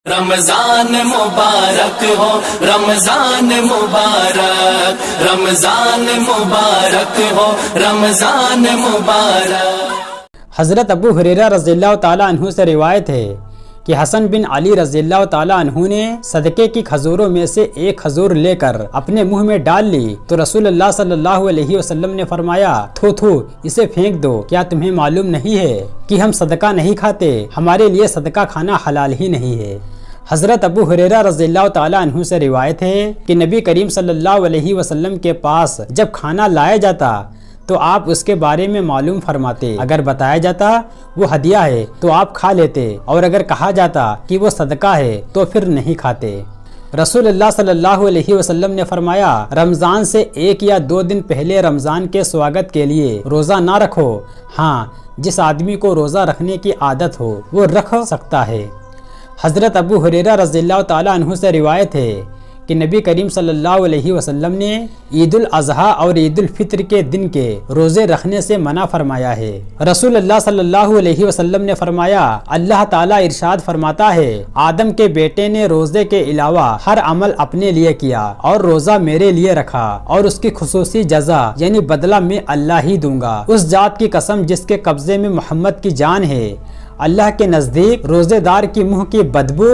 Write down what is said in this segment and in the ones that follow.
رمضان مبارک ہو، رمضان مبارک، رمضان مبارک ہو، رمضان مبارک۔ حضرت ابو ہریرہ رضی اللہ تعالیٰ عنہ سے روایت ہے کہ حسن بن علی رضی اللہ تعالیٰ عنہ نے صدقے کی کھجوروں میں سے ایک کھجور لے کر اپنے منہ میں ڈال لی تو رسول اللہ صلی اللہ علیہ وسلم نے فرمایا، تھو تھو اسے پھینک دو، کیا تمہیں معلوم نہیں ہے کہ ہم صدقہ نہیں کھاتے، ہمارے لیے صدقہ کھانا حلال ہی نہیں ہے۔ حضرت ابو ہریرہ رضی اللہ تعالیٰ عنہ سے روایت ہے کہ نبی کریم صلی اللہ علیہ وسلم کے پاس جب کھانا لایا جاتا تو آپ اس کے بارے میں معلوم فرماتے، اگر بتایا جاتا وہ ہدیہ ہے تو آپ کھا لیتے، اور اگر کہا جاتا کہ وہ صدقہ ہے تو پھر نہیں کھاتے۔ رسول اللہ صلی اللہ علیہ وسلم نے فرمایا، رمضان سے 1 یا 2 دن پہلے رمضان کے سواگت کے لیے روزہ نہ رکھو، ہاں جس آدمی کو روزہ رکھنے کی عادت ہو وہ رکھ سکتا ہے۔ حضرت ابو ہریرہ رضی اللہ تعالیٰ عنہ سے روایت ہے کہ نبی کریم صلی اللہ علیہ وسلم نے عید الاضحیٰ اور عید الفطر کے دن کے روزے رکھنے سے منع فرمایا ہے۔ رسول اللہ صلی اللہ علیہ وسلم نے فرمایا، اللہ تعالیٰ ارشاد فرماتا ہے، آدم کے بیٹے نے روزے کے علاوہ ہر عمل اپنے لیے کیا اور روزہ میرے لیے رکھا، اور اس کی خصوصی جزا یعنی بدلہ میں اللہ ہی دوں گا۔ اس ذات کی قسم جس کے قبضے میں محمد کی جان ہے، اللہ کے نزدیک روزے دار کی منہ کی بدبو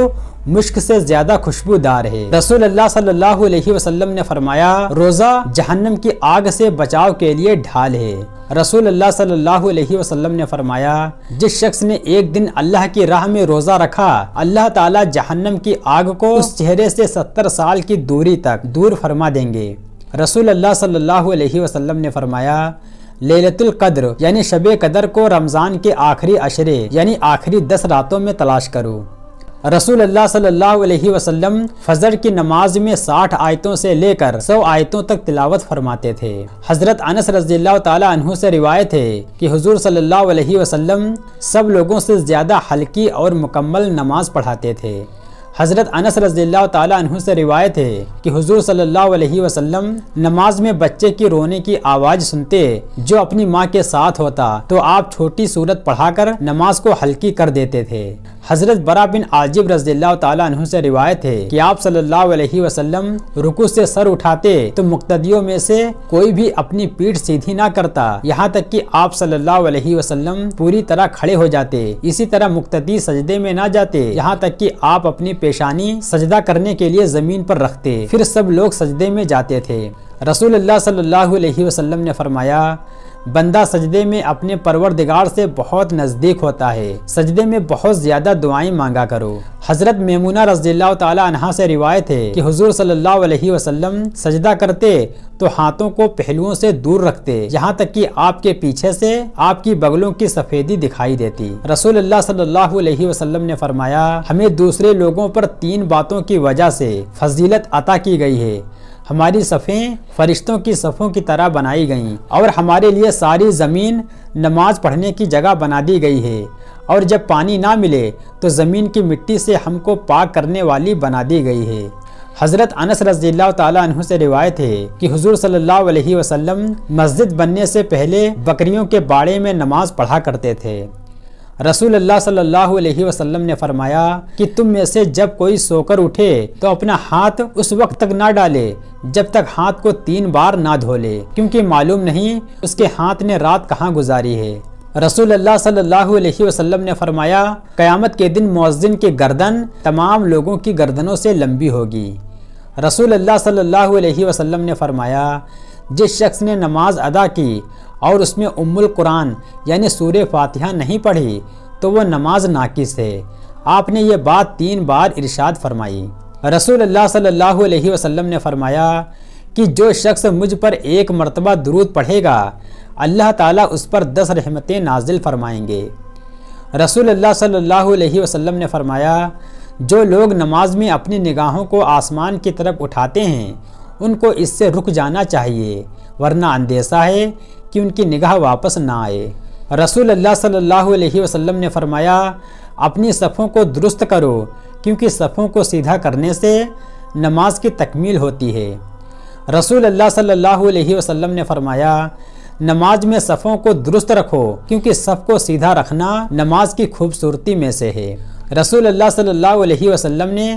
مشک سے زیادہ خوشبودار ہے۔ رسول اللہ صلی اللہ علیہ وسلم نے فرمایا، روزہ جہنم کی آگ سے بچاؤ کے لیے ڈھال ہے۔ رسول اللہ صلی اللہ علیہ وسلم نے فرمایا، جس شخص نے 1 دن اللہ کی راہ میں روزہ رکھا، اللہ تعالیٰ جہنم کی آگ کو اس چہرے سے 70 سال کی دوری تک دور فرما دیں گے۔ رسول اللہ صلی اللہ علیہ وسلم نے فرمایا، لیلۃ القدر یعنی شب قدر کو رمضان کے آخری عشرے یعنی آخری 10 راتوں میں تلاش کرو۔ رسول اللہ صلی اللہ علیہ وسلم فجر کی نماز میں 60 آیتوں سے لے کر 100 آیتوں تک تلاوت فرماتے تھے۔ حضرت انس رضی اللہ تعالیٰ عنہ سے روایت ہے کہ حضور صلی اللہ علیہ وسلم سب لوگوں سے زیادہ ہلکی اور مکمل نماز پڑھاتے تھے۔ حضرت انس رضی اللہ تعالیٰ عنہ سے روایت ہے کہ حضور صلی اللہ علیہ وسلم نماز میں بچے کی رونے کی آواز سنتے جو اپنی ماں کے ساتھ ہوتا تو آپ چھوٹی سورت پڑھا کر نماز کو ہلکی کر دیتے تھے۔ حضرت برا بن عازب رضی اللہ تعالیٰ عنہ سے روایت ہے کہ آپ صلی اللہ علیہ وسلم رکوع سے سر اٹھاتے تو مقتدیوں میں سے کوئی بھی اپنی پیٹھ سیدھی نہ کرتا، یہاں تک کہ آپ صلی اللہ علیہ وسلم پوری طرح کھڑے ہو جاتے۔ اسی طرح مقتدی سجدے میں نہ جاتے یہاں تک کہ آپ اپنی پیشانی سجدہ کرنے کے لیے زمین پر رکھتے، پھر سب لوگ سجدے میں جاتے تھے۔ رسول اللہ صلی اللہ علیہ وسلم نے فرمایا، بندہ سجدے میں اپنے پروردگار سے بہت نزدیک ہوتا ہے، سجدے میں بہت زیادہ دعائیں مانگا کرو۔ حضرت میمونہ رضی اللہ تعالیٰ عنہا سے روایت ہے کہ حضور صلی اللہ علیہ وسلم سجدہ کرتے تو ہاتھوں کو پہلوؤں سے دور رکھتے، یہاں تک کہ آپ کے پیچھے سے آپ کی بغلوں کی سفیدی دکھائی دیتی۔ رسول اللہ صلی اللہ علیہ وسلم نے فرمایا، ہمیں دوسرے لوگوں پر 3 باتوں کی وجہ سے فضیلت عطا کی گئی ہے، ہماری صفیں فرشتوں کی صفوں کی طرح بنائی گئیں، اور ہمارے لیے ساری زمین نماز پڑھنے کی جگہ بنا دی گئی ہے، اور جب پانی نہ ملے تو زمین کی مٹی سے ہم کو پاک کرنے والی بنا دی گئی ہے۔ حضرت انس رضی اللہ تعالیٰ عنہ سے روایت ہے کہ حضور صلی اللہ علیہ وسلم مسجد بننے سے پہلے بکریوں کے باڑے میں نماز پڑھا کرتے تھے۔ رسول اللہ صلی اللہ علیہ وسلم نے فرمایا کہ تم میں سے جب کوئی سو کر اٹھے تو اپنا ہاتھ اس وقت تک نہ ڈالے جب تک ہاتھ کو 3 بار نہ دھو لے، کیونکہ معلوم نہیں اس کے ہاتھ نے رات کہاں گزاری ہے۔ رسول اللہ صلی اللہ علیہ وسلم نے فرمایا، قیامت کے دن مؤذن کی گردن تمام لوگوں کی گردنوں سے لمبی ہوگی۔ رسول اللہ صلی اللہ علیہ وسلم نے فرمایا، جس شخص نے نماز ادا کی اور اس میں ام القرآن یعنی سورہ فاتحہ نہیں پڑھی تو وہ نماز ناقص ہے۔ آپ نے یہ بات 3 بار ارشاد فرمائی۔ رسول اللہ صلی اللہ علیہ وسلم نے فرمایا کہ جو شخص مجھ پر 1 مرتبہ درود پڑھے گا، اللہ تعالیٰ اس پر 10 رحمتیں نازل فرمائیں گے۔ رسول اللہ صلی اللہ علیہ وسلم نے فرمایا، جو لوگ نماز میں اپنی نگاہوں کو آسمان کی طرف اٹھاتے ہیں ان کو اس سے رک جانا چاہیے، ورنہ اندیشہ ہے کہ ان کی نگاہ واپس نہ آئے۔ رسول اللہ صلی اللہ علیہ وسلم نے فرمایا، اپنی صفوں کو درست کرو، کیونکہ صفوں کو سیدھا کرنے سے نماز کی تکمیل ہوتی ہے۔ رسول اللہ صلی اللہ علیہ وسلم نے فرمایا، نماز میں صفوں کو درست رکھو کیونکہ صف کو سیدھا رکھنا نماز کی خوبصورتی میں سے ہے۔ رسول اللہ صلی اللہ علیہ وسلم نے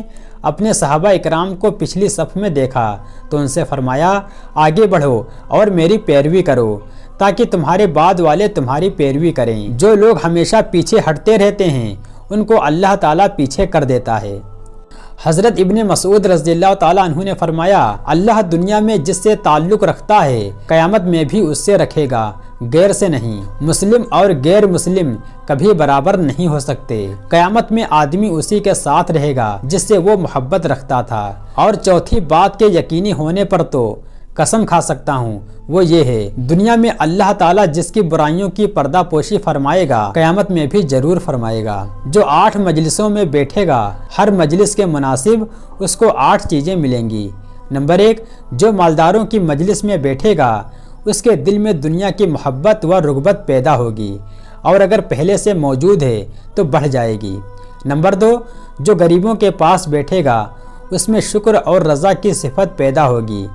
اپنے صحابہ اکرام کو پچھلی صف میں دیکھا تو ان سے فرمایا آگے بڑھو اور میری پیروی کرو تاکہ تمہارے بعد والے تمہاری پیروی کریں۔ جو لوگ ہمیشہ پیچھے ہٹتے رہتے ہیں ان کو اللہ تعالیٰ پیچھے کر دیتا ہے۔ حضرت ابن مسعود رضی اللہ تعالیٰ عنہ نے فرمایا اللہ دنیا میں جس سے تعلق رکھتا ہے قیامت میں بھی اس سے رکھے گا، غیر سے نہیں۔ مسلم اور غیر مسلم کبھی برابر نہیں ہو سکتے۔ قیامت میں آدمی اسی کے ساتھ رہے گا جس سے وہ محبت رکھتا تھا۔ اور چوتھی بات کے یقینی ہونے پر تو قسم کھا سکتا ہوں وہ یہ ہے دنیا میں اللہ تعالیٰ جس کی برائیوں کی پردہ پوشی فرمائے گا قیامت میں بھی ضرور فرمائے گا۔ جو 8 مجلسوں میں بیٹھے گا ہر مجلس کے مناسب اس کو 8 چیزیں ملیں گی۔ نمبر 1، جو مالداروں کی مجلس میں بیٹھے گا اس کے دل میں دنیا کی محبت و رغبت پیدا ہوگی اور اگر پہلے سے موجود ہے تو بڑھ جائے گی۔ نمبر 2، جو غریبوں کے پاس بیٹھے گا اس میں شکر اور رضا کی صفت پیدا ہوگی،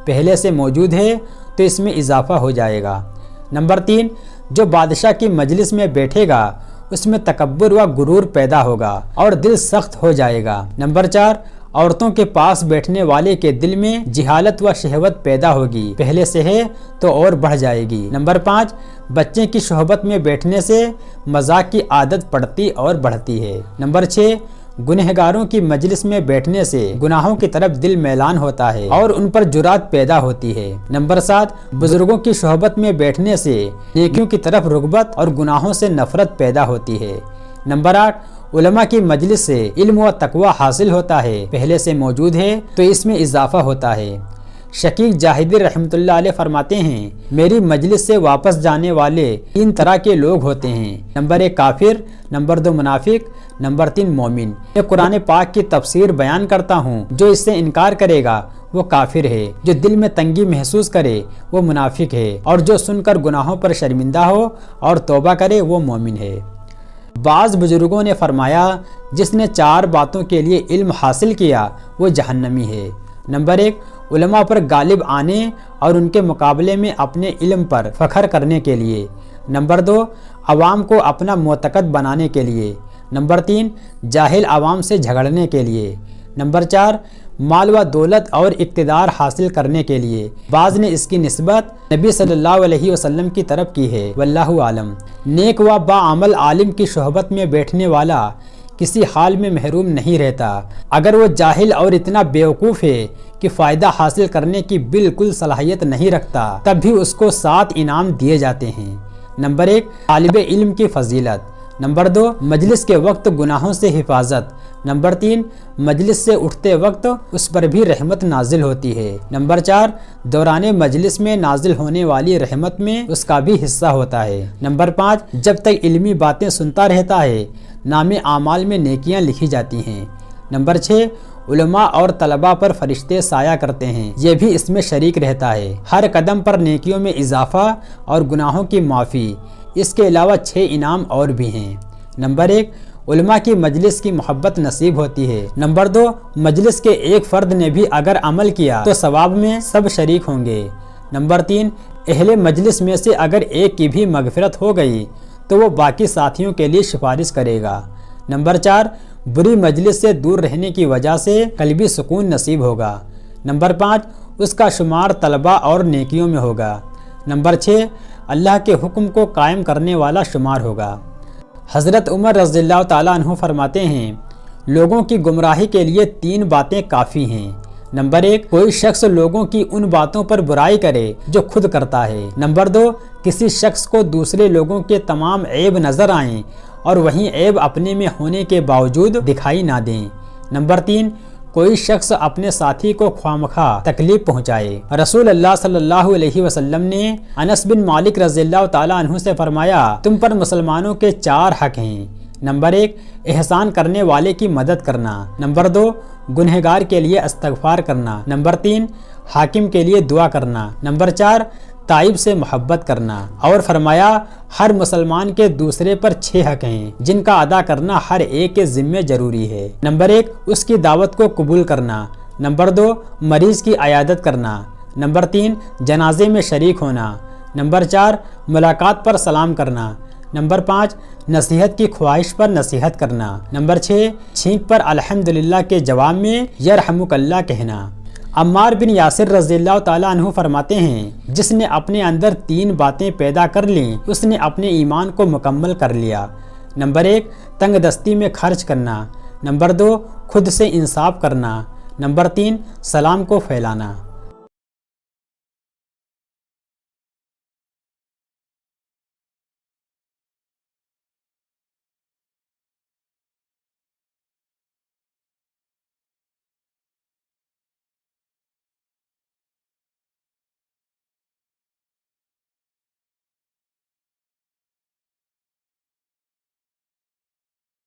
پہلے سے موجود ہے تو اس میں اضافہ ہو جائے گا۔ نمبر 3، جو بادشاہ کی مجلس میں بیٹھے گا اس میں تکبر و غرور پیدا ہوگا اور دل سخت ہو جائے گا۔ نمبر 4، عورتوں کے پاس بیٹھنے والے کے دل میں جہالت و شہوت پیدا ہوگی، پہلے سے ہے تو اور بڑھ جائے گی۔ نمبر 5، بچے کی صحبت میں بیٹھنے سے مذاق کی عادت پڑتی اور بڑھتی ہے۔ نمبر 6، گنہگاروں کی مجلس میں بیٹھنے سے گناہوں کی طرف دل میلان ہوتا ہے اور ان پر جرات پیدا ہوتی ہے۔ نمبر 7، بزرگوں کی صحبت میں بیٹھنے سے نیکیوں کی طرف رغبت اور گناہوں سے نفرت پیدا ہوتی ہے۔ نمبر 8، علماء کی مجلس سے علم و تقوی حاصل ہوتا ہے، پہلے سے موجود ہے تو اس میں اضافہ ہوتا ہے۔ شقیق جاہدی رحمۃ اللہ علیہ فرماتے ہیں میری مجلس سے واپس جانے والے 3 طرح کے لوگ ہوتے ہیں۔ نمبر 1 کافر، نمبر 2 منافق، نمبر 3 مومن۔ میں قرآن پاک کی تفسیر بیان کرتا ہوں، جو اس سے انکار کرے گا وہ کافر ہے، جو دل میں تنگی محسوس کرے وہ منافق ہے اور جو سن کر گناہوں پر شرمندہ ہو اور توبہ کرے وہ مومن ہے۔ بعض بزرگوں نے فرمایا جس نے 4 باتوں کے لیے علم حاصل کیا وہ جہنمی ہے۔ نمبر 1 علماء پر غالب آنے اور ان کے مقابلے میں اپنے علم پر فخر کرنے کے لیے۔ نمبر 2 عوام کو اپنا معتقد بنانے کے لیے۔ نمبر 3 جاہل عوام سے جھگڑنے کے لیے۔ نمبر 4 مال و دولت اور اقتدار حاصل کرنے کے لیے۔ بعض نے اس کی نسبت نبی صلی اللہ علیہ وسلم کی طرف کی ہے، واللہ عالم۔ نیک و باعمل عالم کی صحبت میں بیٹھنے والا کسی حال میں محروم نہیں رہتا، اگر وہ جاہل اور اتنا بیوقوف ہے کہ فائدہ حاصل کرنے کی بالکل صلاحیت نہیں رکھتا تب بھی اس کو 7 انعام دیے جاتے ہیں۔ نمبر 1 طالب علم کی فضیلت۔ نمبر 2 مجلس کے وقت گناہوں سے حفاظت۔ نمبر 3 مجلس سے اٹھتے وقت اس پر بھی رحمت نازل ہوتی ہے۔ نمبر 4 دوران مجلس میں نازل ہونے والی رحمت میں اس کا بھی حصہ ہوتا ہے۔ نمبر 5 جب تک علمی باتیں سنتا رہتا ہے نام اعمال میں نیکیاں لکھی جاتی ہیں۔ نمبر 6 علماء اور طلباء پر فرشتے سایہ کرتے ہیں، یہ بھی اس میں شریک رہتا ہے۔ ہر قدم پر نیکیوں میں اضافہ اور گناہوں کی معافی، اس کے علاوہ 6 انعام اور بھی ہیں۔ نمبر 1 علماء کی مجلس کی محبت نصیب ہوتی ہے۔ نمبر 2 مجلس کے ایک فرد نے بھی اگر عمل کیا تو ثواب میں سب شریک ہوں گے۔ نمبر 3 اہل مجلس میں سے اگر ایک کی بھی مغفرت ہو گئی تو وہ باقی ساتھیوں کے لیے سفارش کرے گا۔ نمبر 4 بری مجلس سے دور رہنے کی وجہ سے قلبی سکون نصیب ہوگا۔ نمبر 5 اس کا شمار طلباء اور نیکیوں میں ہوگا۔ نمبر 6 اللہ کے حکم کو قائم کرنے والا شمار ہوگا۔ حضرت عمر رضی اللہ تعالیٰ عنہ فرماتے ہیں لوگوں کی گمراہی کے لیے 3 باتیں کافی ہیں۔ نمبر 1 کوئی شخص لوگوں کی ان باتوں پر برائی کرے جو خود کرتا ہے۔ نمبر 2 کسی شخص کو دوسرے لوگوں کے تمام عیب نظر آئیں اور وہیں عیب اپنے میں ہونے کے باوجود دکھائی نہ دیں۔ نمبر 3 کوئی شخص اپنے ساتھی کو خوامخواہ تکلیف پہنچائے۔ رسول اللہ صلی اللہ علیہ وسلم نے انس بن مالک رضی اللہ تعالیٰ عنہ سے فرمایا تم پر مسلمانوں کے 4 حق ہیں۔ نمبر 1 احسان کرنے والے کی مدد کرنا۔ نمبر 2 گنہگار کے لیے استغفار کرنا۔ نمبر 3 حاکم کے لیے دعا کرنا۔ نمبر 4 تائب سے محبت کرنا۔ اور فرمایا ہر مسلمان کے دوسرے پر 6 حق ہیں جن کا ادا کرنا ہر ایک کے ذمہ ضروری ہے۔ نمبر 1 اس کی دعوت کو قبول کرنا۔ نمبر 2 مریض کی عیادت کرنا۔ نمبر 3 جنازے میں شریک ہونا۔ نمبر 4 ملاقات پر سلام کرنا۔ نمبر 5 نصیحت کی خواہش پر نصیحت کرنا۔ نمبر 6 چھینک پر الحمدللہ کے جواب میں یرحمک اللہ کہنا۔ عمار بن یاسر رضی اللہ تعالیٰ عنہ فرماتے ہیں جس نے اپنے اندر 3 باتیں پیدا کر لیں اس نے اپنے ایمان کو مکمل کر لیا۔ نمبر 1 تنگ دستی میں خرچ کرنا۔ نمبر 2 خود سے انصاف کرنا۔ نمبر 3 سلام کو پھیلانا۔